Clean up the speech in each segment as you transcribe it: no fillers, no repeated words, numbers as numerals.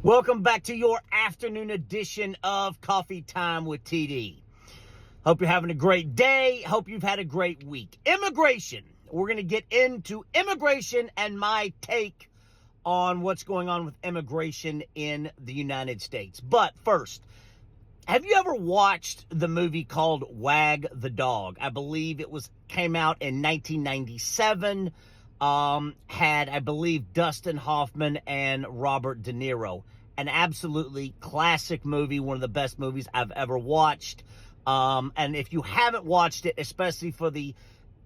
Welcome back to your afternoon edition of Coffee Time with TD. Hope you're having a great day. Hope you've had a great week. Immigration. We're going to get into immigration and my take on what's going on with immigration in the United States. But first, have you ever watched the movie called Wag the Dog? I believe came out in 1997. Had, I believe, Dustin Hoffman and Robert De Niro. An absolutely classic movie, one of the best movies I've ever watched. And if you haven't watched it, especially for the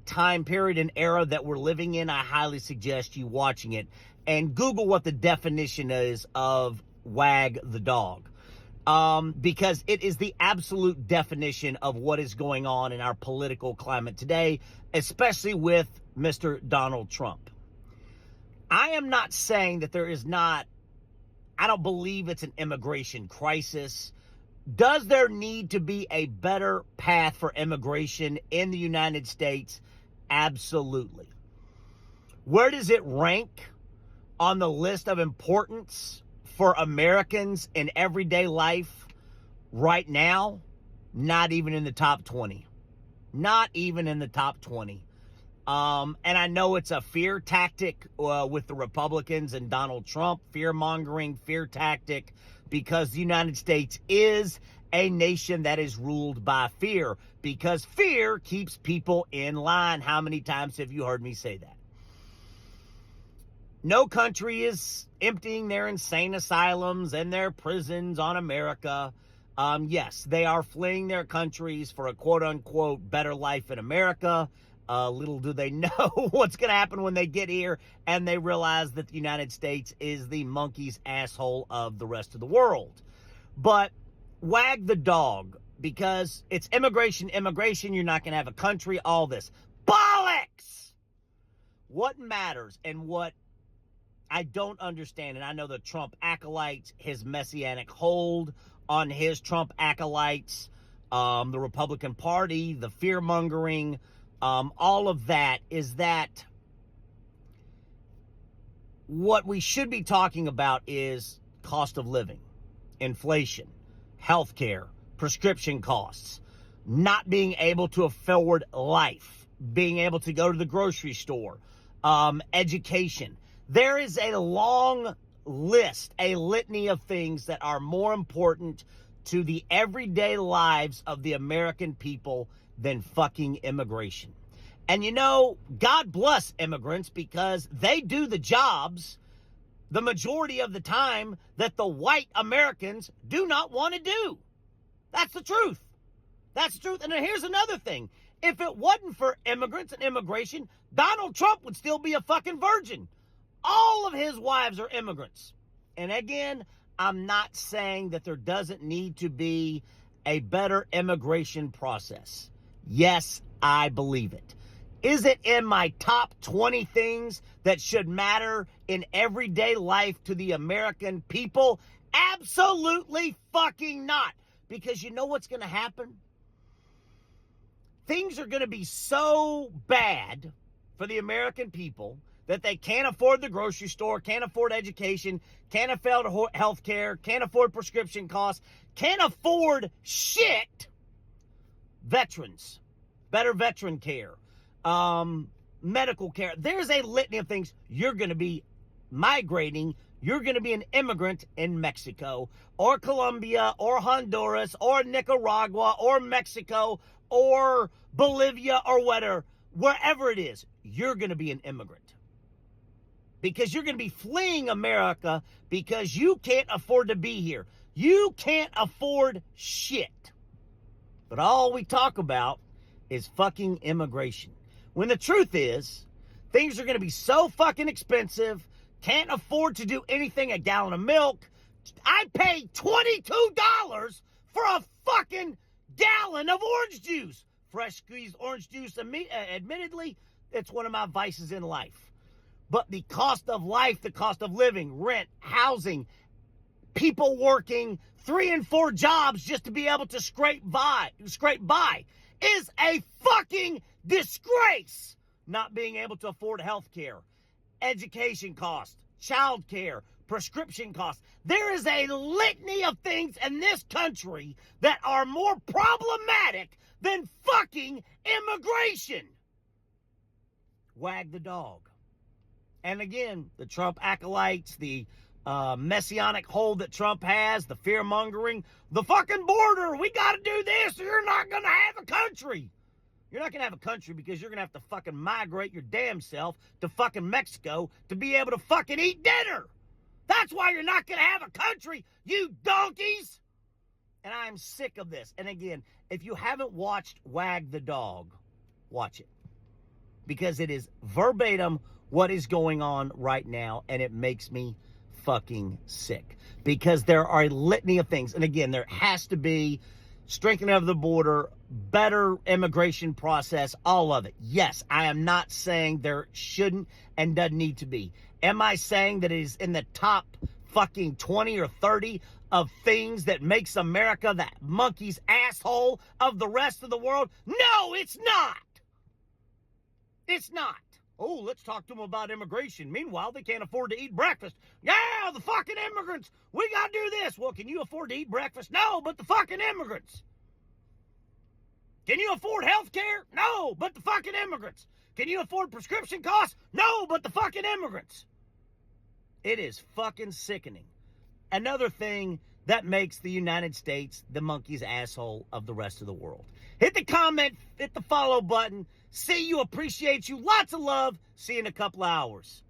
time period and era that we're living in, I highly suggest you watching it. And Google what the definition is of Wag the Dog. Because it is the absolute definition of what is going on in our political climate today, especially with Mr. Donald Trump. I am not saying that I don't believe it's an immigration crisis. Does there need to be a better path for immigration in the United States? Absolutely. Where does it rank on the list of importance for Americans in everyday life right now? Not even in the top 20. Not even in the top 20. And I know it's a fear tactic with the Republicans and Donald Trump, fear-mongering, fear tactic, because the United States is a nation that is ruled by fear, because fear keeps people in line. How many times have you heard me say that? No country is emptying their insane asylums and their prisons on America. Yes, they are fleeing their countries for a quote-unquote better life in America. Little do they know what's going to happen when they get here and they realize that the United States is the monkey's asshole of the rest of the world. But wag the dog, because it's immigration, you're not going to have a country, all this. Bollocks! What matters and what I don't understand, and I know the Trump acolytes, his messianic hold on his Trump acolytes, the Republican Party, the fear-mongering, all of that, is that what we should be talking about is cost of living, inflation, healthcare, prescription costs, not being able to afford life, being able to go to the grocery store, education. There is a long list, a litany of things that are more important to the everyday lives of the American people than fucking immigration. And you know, God bless immigrants, because they do the jobs the majority of the time that the white Americans do not want to do. That's the truth. That's the truth. And then here's another thing. If it wasn't for immigrants and immigration, Donald Trump would still be a fucking virgin. All of his wives are immigrants. And again, I'm not saying that there doesn't need to be a better immigration process. Yes, I believe it. Is it in my top 20 things that should matter in everyday life to the American people? Absolutely fucking not. Because you know what's going to happen? Things are going to be so bad for the American people that they can't afford the grocery store, can't afford education, can't afford health care, can't afford prescription costs, can't afford shit. Veterans, better veteran care, medical care. There's a litany of things. You're going to be migrating. You're going to be an immigrant in Mexico or Colombia or Honduras or Nicaragua or Mexico or Bolivia or whatever, wherever it is. You're going to be an immigrant. Because you're going to be fleeing America because you can't afford to be here. You can't afford shit. But all we talk about is fucking immigration. When the truth is, things are going to be so fucking expensive, can't afford to do anything, a gallon of milk. I pay $22 for a fucking gallon of orange juice. Fresh squeezed orange juice, admittedly, it's one of my vices in life. But the cost of life, the cost of living, rent, housing, people working 3 and 4 jobs just to be able to scrape by is a fucking disgrace. Not being able to afford health care, education costs, child care, prescription costs. There is a litany of things in this country that are more problematic than fucking immigration. Wag the dog. And again, the Trump acolytes, the messianic hold that Trump has, the fear-mongering, the fucking border. We got to do this or you're not going to have a country. You're not going to have a country because you're going to have to fucking migrate your damn self to fucking Mexico to be able to fucking eat dinner. That's why you're not going to have a country, you donkeys. And I'm sick of this. And again, if you haven't watched Wag the Dog, watch it. Because it is verbatim what is going on right now, and it makes me fucking sick. Because there are a litany of things. And again, there has to be strengthening of the border, better immigration process, all of it. Yes, I am not saying there shouldn't and doesn't need to be. Am I saying that it is in the top fucking 20 or 30 of things that makes America that monkey's asshole of the rest of the world? No, it's not. It's not. Oh, let's talk to them about immigration. Meanwhile, they can't afford to eat breakfast. Yeah, the fucking immigrants. We got to do this. Well, can you afford to eat breakfast? No, but the fucking immigrants. Can you afford health care? No, but the fucking immigrants. Can you afford prescription costs? No, but the fucking immigrants. It is fucking sickening. Another thing that makes the United States the monkey's asshole of the rest of the world. Hit the comment, hit the follow button. See you, appreciate you. Lots of love. See you in a couple hours.